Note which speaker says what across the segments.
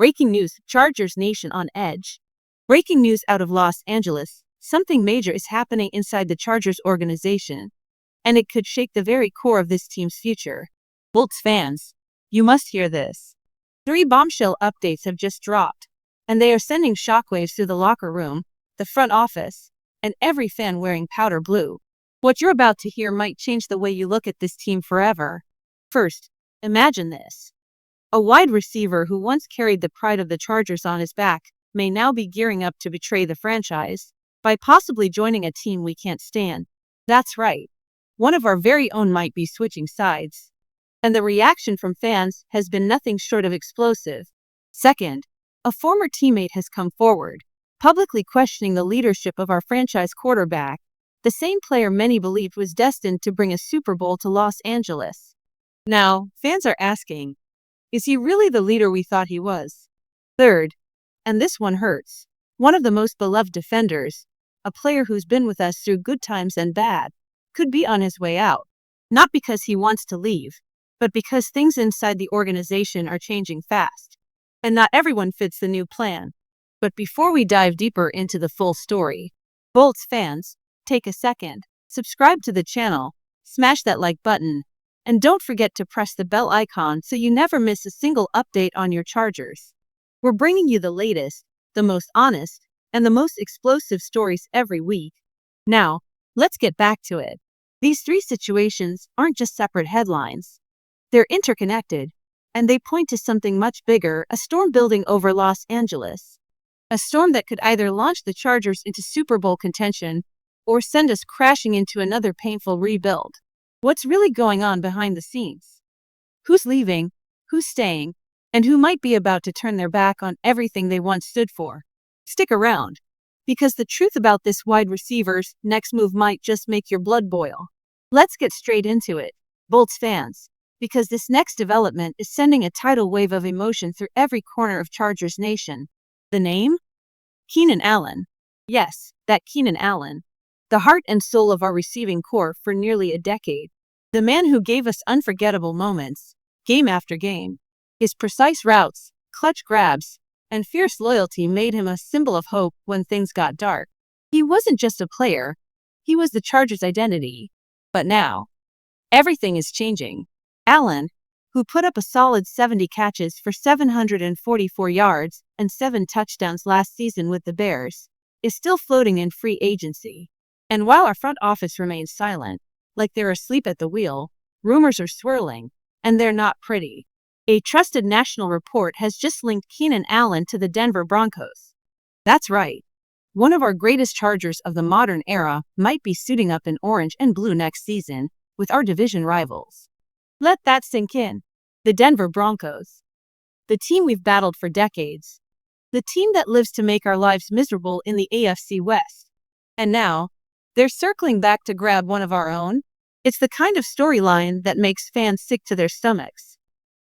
Speaker 1: Breaking news, Chargers Nation on edge. Breaking news out of Los Angeles. Something major is happening inside the Chargers organization, and it could shake the very core of this team's future. Bolts fans, you must hear this. 3 bombshell updates have just dropped, and they are sending shockwaves through the locker room, the front office, and every fan wearing powder blue. What you're about to hear might change the way you look at this team forever. First, imagine this. A wide receiver who once carried the pride of the Chargers on his back may now be gearing up to betray the franchise by possibly joining a team we can't stand. That's right. One of our very own might be switching sides. And the reaction from fans has been nothing short of explosive. Second, a former teammate has come forward, publicly questioning the leadership of our franchise quarterback, the same player many believed was destined to bring a Super Bowl to Los Angeles. Now, fans are asking, is he really the leader we thought he was? Third, and this one hurts, one of the most beloved defenders, a player who's been with us through good times and bad, could be on his way out. Not because he wants to leave, but because things inside the organization are changing fast. And not everyone fits the new plan. But before we dive deeper into the full story, Bolts fans, take a second, subscribe to the channel, smash that like button, and don't forget to press the bell icon so you never miss a single update on your Chargers. We're bringing you the latest, the most honest, and the most explosive stories every week. Now, let's get back to it. These 3 situations aren't just separate headlines. They're interconnected, and they point to something much bigger, a storm building over Los Angeles. A storm that could either launch the Chargers into Super Bowl contention or send us crashing into another painful rebuild. What's really going on behind the scenes? Who's leaving, who's staying, and who might be about to turn their back on everything they once stood for? Stick around, because the truth about this wide receiver's next move might just make your blood boil. Let's get straight into it, Bolts fans, because this next development is sending a tidal wave of emotion through every corner of Chargers Nation. The name? Keenan Allen. Yes, that Keenan Allen. The heart and soul of our receiving corps for nearly a decade. The man who gave us unforgettable moments, game after game. His precise routes, clutch grabs, and fierce loyalty made him a symbol of hope when things got dark. He wasn't just a player, he was the Chargers' identity. But now, everything is changing. Allen, who put up a solid 70 catches for 744 yards and 7 touchdowns last season with the Bears, is still floating in free agency. And while our front office remains silent, like they're asleep at the wheel, rumors are swirling, and they're not pretty. A trusted national report has just linked Keenan Allen to the Denver Broncos. That's right. One of our greatest Chargers of the modern era might be suiting up in orange and blue next season with our division rivals. Let that sink in. The Denver Broncos. The team we've battled for decades. The team that lives to make our lives miserable in the AFC West. And now, they're circling back to grab one of our own. It's the kind of storyline that makes fans sick to their stomachs.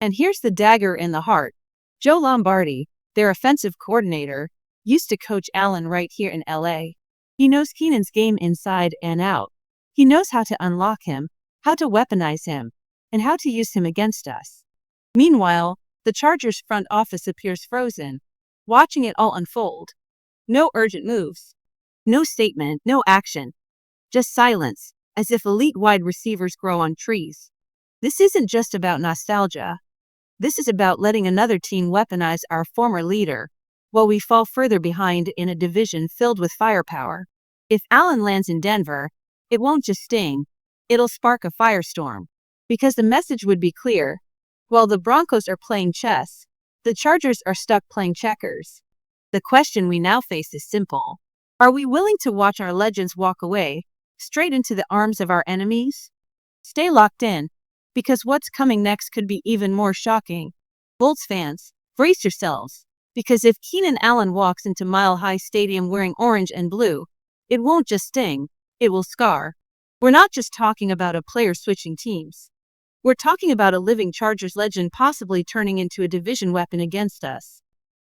Speaker 1: And here's the dagger in the heart. Joe Lombardi, their offensive coordinator, used to coach Allen right here in LA. He knows Keenan's game inside and out. He knows how to unlock him, how to weaponize him, and how to use him against us. Meanwhile, the Chargers front office appears frozen, watching it all unfold. No urgent moves. No statement, no action. Just silence, as if elite wide receivers grow on trees. This isn't just about nostalgia. This is about letting another team weaponize our former leader, while we fall further behind in a division filled with firepower. If Allen lands in Denver, it won't just sting, it'll spark a firestorm. Because the message would be clear. While the Broncos are playing chess, the Chargers are stuck playing checkers. The question we now face is simple. Are we willing to watch our legends walk away, straight into the arms of our enemies? Stay locked in, because what's coming next could be even more shocking. Bolts fans, brace yourselves, because if Keenan Allen walks into Mile High Stadium wearing orange and blue, it won't just sting, it will scar. We're not just talking about a player switching teams. We're talking about a living Chargers legend possibly turning into a division weapon against us.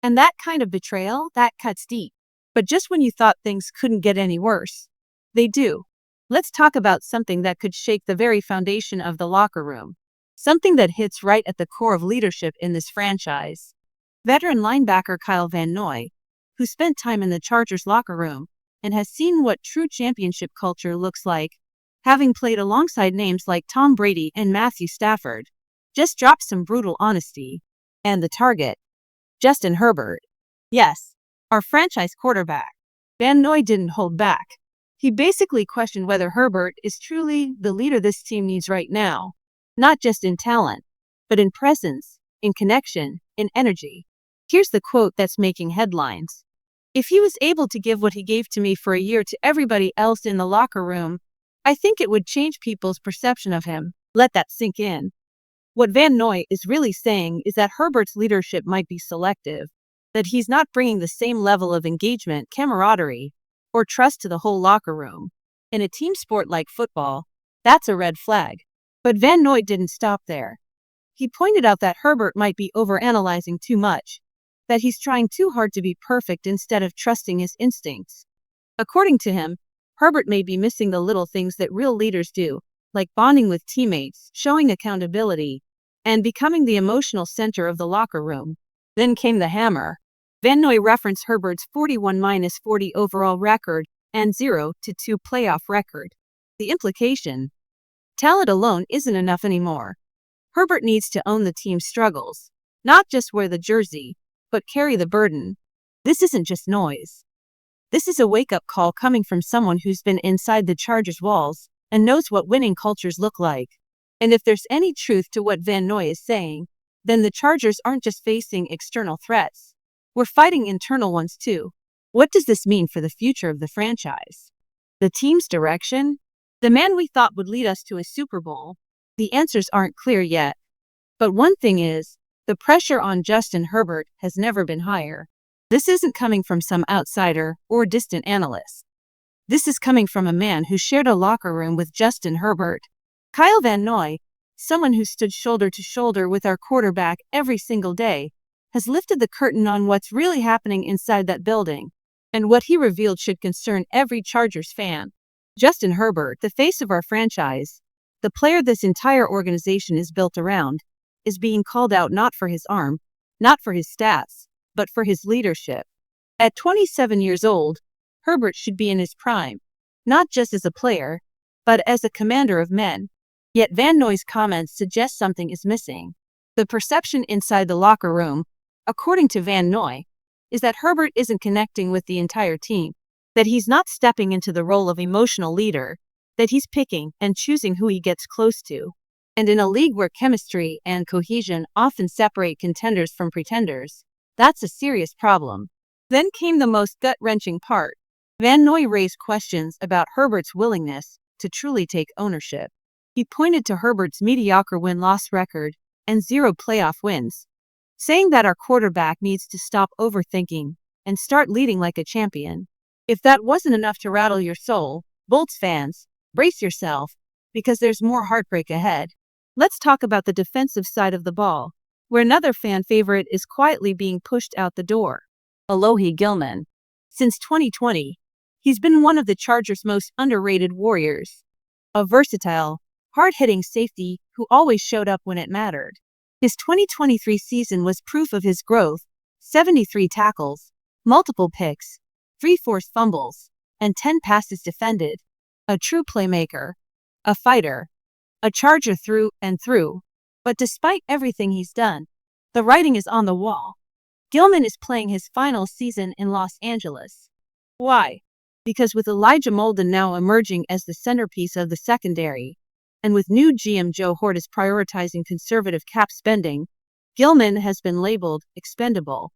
Speaker 1: And that kind of betrayal, that cuts deep. But just when you thought things couldn't get any worse, they do. Let's talk about something that could shake the very foundation of the locker room. Something that hits right at the core of leadership in this franchise. Veteran linebacker Kyle Van Noy, who spent time in the Chargers locker room and has seen what true championship culture looks like, having played alongside names like Tom Brady and Matthew Stafford, just dropped some brutal honesty. And the target, Justin Herbert. Yes, our franchise quarterback. Van Noy didn't hold back. He basically questioned whether Herbert is truly the leader this team needs right now, not just in talent, but in presence, in connection, in energy. Here's the quote that's making headlines. "If he was able to give what he gave to me for a year to everybody else in the locker room, I think it would change people's perception of him." Let that sink in. What Van Noy is really saying is that Herbert's leadership might be selective, that he's not bringing the same level of engagement, camaraderie, or trust to the whole locker room. In a team sport like football, that's a red flag. But Van Noy didn't stop there. He pointed out that Herbert might be overanalyzing too much, that he's trying too hard to be perfect instead of trusting his instincts. According to him, Herbert may be missing the little things that real leaders do, like bonding with teammates, showing accountability, and becoming the emotional center of the locker room. Then came the hammer. Van Noy referenced Herbert's 41-40 overall record and 0-2 playoff record. The implication: talent alone isn't enough anymore. Herbert needs to own the team's struggles, not just wear the jersey, but carry the burden. This isn't just noise. This is a wake-up call coming from someone who's been inside the Chargers' walls and knows what winning cultures look like. And if there's any truth to what Van Noy is saying, then the Chargers aren't just facing external threats. We're fighting internal ones too. What does this mean for the future of the franchise? The team's direction? The man we thought would lead us to a Super Bowl? The answers aren't clear yet. But one thing is, the pressure on Justin Herbert has never been higher. This isn't coming from some outsider or distant analyst. This is coming from a man who shared a locker room with Justin Herbert. Kyle Van Noy, someone who stood shoulder to shoulder with our quarterback every single day, has lifted the curtain on what's really happening inside that building. And what he revealed should concern every Chargers fan. Justin Herbert, the face of our franchise, the player this entire organization is built around, is being called out not for his arm, not for his stats, but for his leadership. At 27 years old, Herbert should be in his prime, not just as a player, but as a commander of men. Yet Van Noy's comments suggest something is missing. The perception inside the locker room, according to Van Noy, is that Herbert isn't connecting with the entire team, that he's not stepping into the role of emotional leader, that he's picking and choosing who he gets close to. And in a league where chemistry and cohesion often separate contenders from pretenders, that's a serious problem. Then came the most gut-wrenching part. Van Noy raised questions about Herbert's willingness to truly take ownership. He pointed to Herbert's mediocre win-loss record and 0 playoff wins, saying that our quarterback needs to stop overthinking and start leading like a champion. If that wasn't enough to rattle your soul, Bolts fans, brace yourself, because there's more heartbreak ahead. Let's talk about the defensive side of the ball, where another fan favorite is quietly being pushed out the door. Alohi Gilman. Since 2020, he's been one of the Chargers' most underrated warriors. A versatile, hard-hitting safety who always showed up when it mattered. His 2023 season was proof of his growth: 73 tackles, multiple picks, 3 forced fumbles, and 10 passes defended. A true playmaker, a fighter, a Charger through and through. But despite everything he's done, the writing is on the wall. Gilman is playing his final season in Los Angeles. Why? Because with Elijah Molden now emerging as the centerpiece of the secondary, and with new GM Joe Hortis prioritizing conservative cap spending, Gilman has been labeled expendable.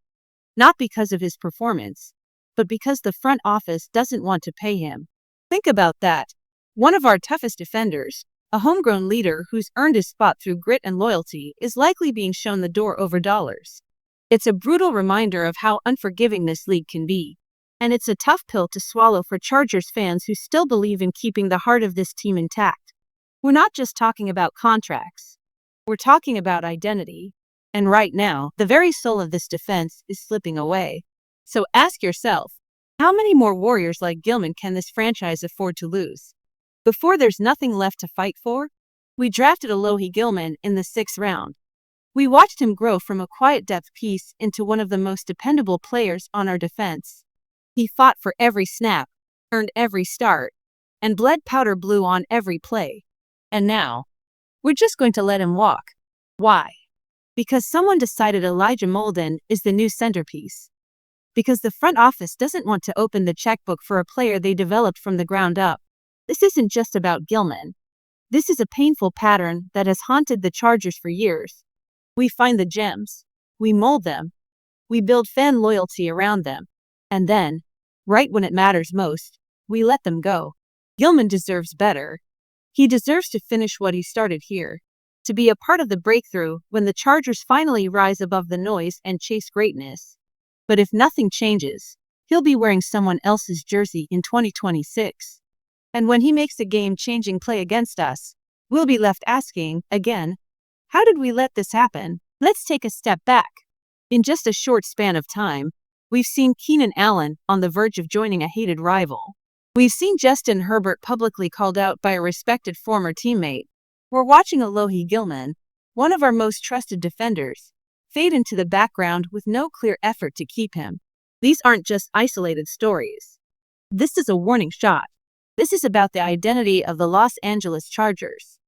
Speaker 1: Not because of his performance, but because the front office doesn't want to pay him. Think about that. One of our toughest defenders, a homegrown leader who's earned his spot through grit and loyalty, is likely being shown the door over dollars. It's a brutal reminder of how unforgiving this league can be. And it's a tough pill to swallow for Chargers fans who still believe in keeping the heart of this team intact. We're not just talking about contracts. We're talking about identity. And right now, the very soul of this defense is slipping away. So ask yourself, how many more Warriors like Gilman can this franchise afford to lose before there's nothing left to fight for? We drafted Alohi Gilman in the 6th round. We watched him grow from a quiet depth piece into one of the most dependable players on our defense. He fought for every snap, earned every start, and bled powder blue on every play. And now, we're just going to let him walk. Why? Because someone decided Elijah Molden is the new centerpiece. Because the front office doesn't want to open the checkbook for a player they developed from the ground up. This isn't just about Gilman. This is a painful pattern that has haunted the Chargers for years. We find the gems. We mold them. We build fan loyalty around them. And then, right when it matters most, we let them go. Gilman deserves better. He deserves to finish what he started here. To be a part of the breakthrough when the Chargers finally rise above the noise and chase greatness. But if nothing changes, he'll be wearing someone else's jersey in 2026. And when he makes a game-changing play against us, we'll be left asking, again, how did we let this happen? Let's take a step back. In just a short span of time, we've seen Keenan Allen on the verge of joining a hated rival. We've seen Justin Herbert publicly called out by a respected former teammate. We're watching Alohi Gilman, one of our most trusted defenders, fade into the background with no clear effort to keep him. These aren't just isolated stories. This is a warning shot. This is about the identity of the Los Angeles Chargers.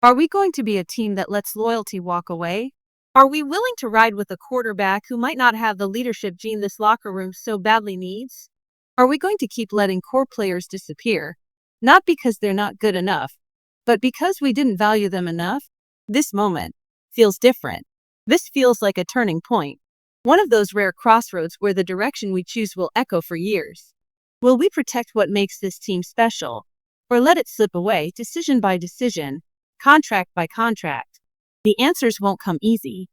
Speaker 1: Are we going to be a team that lets loyalty walk away? Are we willing to ride with a quarterback who might not have the leadership gene this locker room so badly needs? Are we going to keep letting core players disappear? Not because they're not good enough, but because we didn't value them enough? This moment feels different. This feels like a turning point. One of those rare crossroads where the direction we choose will echo for years. Will we protect what makes this team special, or let it slip away decision by decision, contract by contract? The answers won't come easy,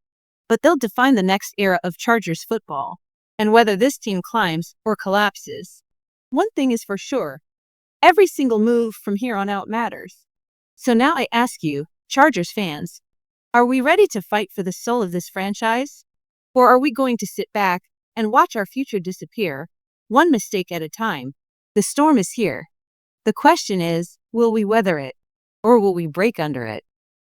Speaker 1: but they'll define the next era of Chargers football. And whether this team climbs or collapses, one thing is for sure. Every single move from here on out matters. So now I ask you, Chargers fans, are we ready to fight for the soul of this franchise? Or are we going to sit back and watch our future disappear, one mistake at a time? The storm is here. The question is, will we weather it, or will we break under it?